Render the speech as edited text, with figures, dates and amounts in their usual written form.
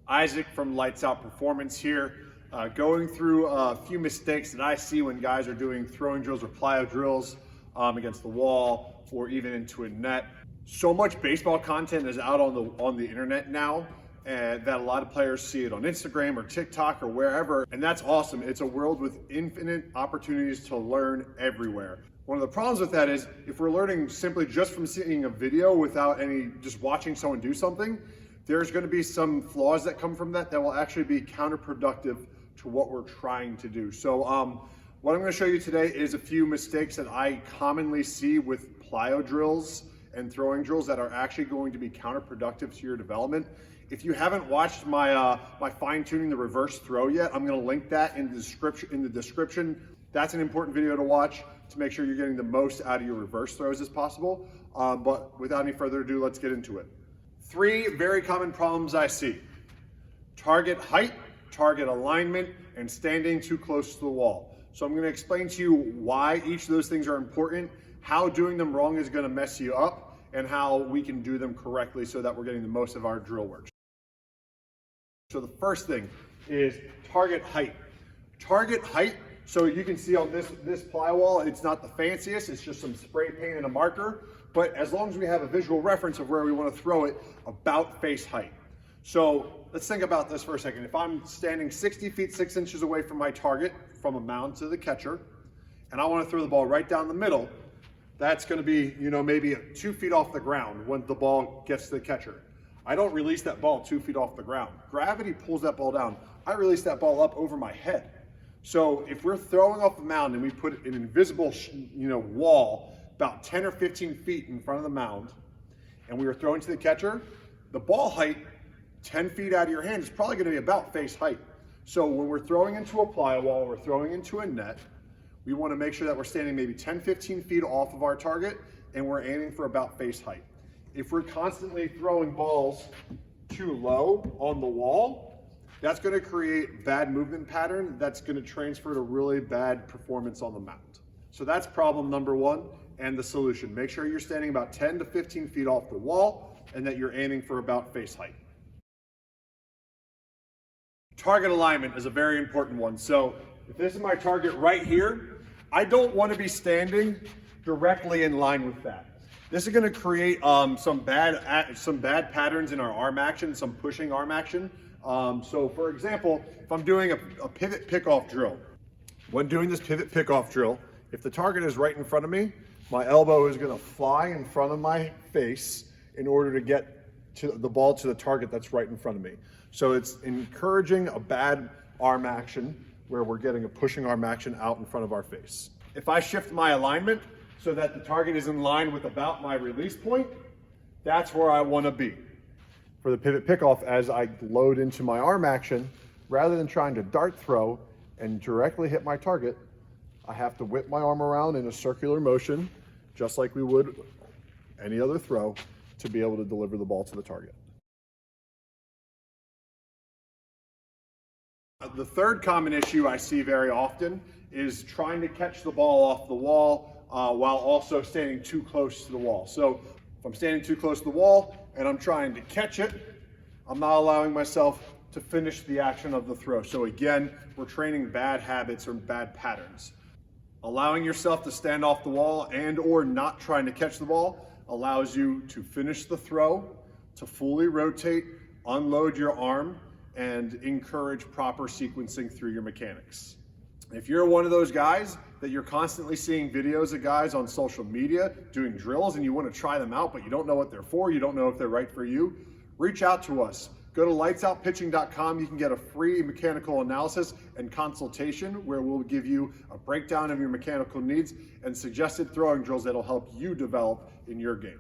Isaac from Lights Out Performance here, going through a few mistakes that I see when guys are doing throwing drills or plyo drills against the wall or even into a net. So much baseball content is out on the internet now, and that a lot of players see it on Instagram or TikTok or wherever, and that's awesome. It's a world with infinite opportunities to learn everywhere. One of the problems with that is if we're learning simply just from seeing a video without just watching someone do something, there's going to be some flaws that come from that will actually be counterproductive to what we're trying to do. So what I'm going to show you today is a few mistakes that I commonly see with plyo drills and throwing drills that are actually going to be counterproductive to your development. If you haven't watched my fine-tuning the reverse throw yet, I'm going to link that in the description. That's an important video to watch to make sure you're getting the most out of your reverse throws as possible. But without any further ado, let's get into it. 3 very common problems I see: target height, target alignment, and standing too close to the wall. So I'm going to explain to you why each of those things are important, how doing them wrong is going to mess you up, and how we can do them correctly so that we're getting the most of our drill work. So the first thing is target height. Target height, so you can see on this plyo wall, it's not the fanciest, it's just some spray paint and a marker, but as long as we have a visual reference of where we want to throw it, about face height. So let's think about this for a second. If I'm standing 60 feet 6 inches away from my target, from a mound to the catcher, and I want to throw the ball right down the middle, that's going to be, maybe 2 feet off the ground when the ball gets to the catcher. I don't release that ball 2 feet off the ground. Gravity pulls that ball down. I release that ball up over my head. So if we're throwing off the mound and we put an invisible, wall about 10 or 15 feet in front of the mound, and we were throwing to the catcher, the ball height 10 feet out of your hand is probably going to be about face height. So when we're throwing into a plyo wall, we're throwing into a net, we want to make sure that we're standing maybe 10, 15 feet off of our target, and we're aiming for about face height. If we're constantly throwing balls too low on the wall, that's going to create bad movement pattern that's going to transfer to really bad performance on the mound. So that's problem number 1 and the solution. Make sure you're standing about 10 to 15 feet off the wall and that you're aiming for about face height. Target alignment is a very important one. So if this is my target right here, I don't want to be standing directly in line with that. This is going to create some bad patterns in our arm action, some pushing arm action. So for example, if I'm doing a pivot pickoff drill, when doing this pivot pickoff drill, if the target is right in front of me, my elbow is going to fly in front of my face in order to get the ball to the target that's right in front of me. So it's encouraging a bad arm action where we're getting a pushing arm action out in front of our face. If I shift my alignment so that the target is in line with about my release point, that's where I want to be. For the pivot pickoff, as I load into my arm action, rather than trying to dart throw and directly hit my target, I have to whip my arm around in a circular motion, just like we would any other throw, to be able to deliver the ball to the target. The third common issue I see very often is trying to catch the ball off the wall while also standing too close to the wall. So if I'm standing too close to the wall and I'm trying to catch it, I'm not allowing myself to finish the action of the throw. So again, we're training bad habits or bad patterns. Allowing yourself to stand off the wall and or not trying to catch the ball allows you to finish the throw, to fully rotate, unload your arm, and encourage proper sequencing through your mechanics. If you're one of those guys that you're constantly seeing videos of guys on social media doing drills and you want to try them out, but you don't know what they're for, you don't know if they're right for you, reach out to us. Go to lightsoutpitching.com. You can get a free mechanical analysis and consultation where we'll give you a breakdown of your mechanical needs and suggested throwing drills that'll help you develop in your game.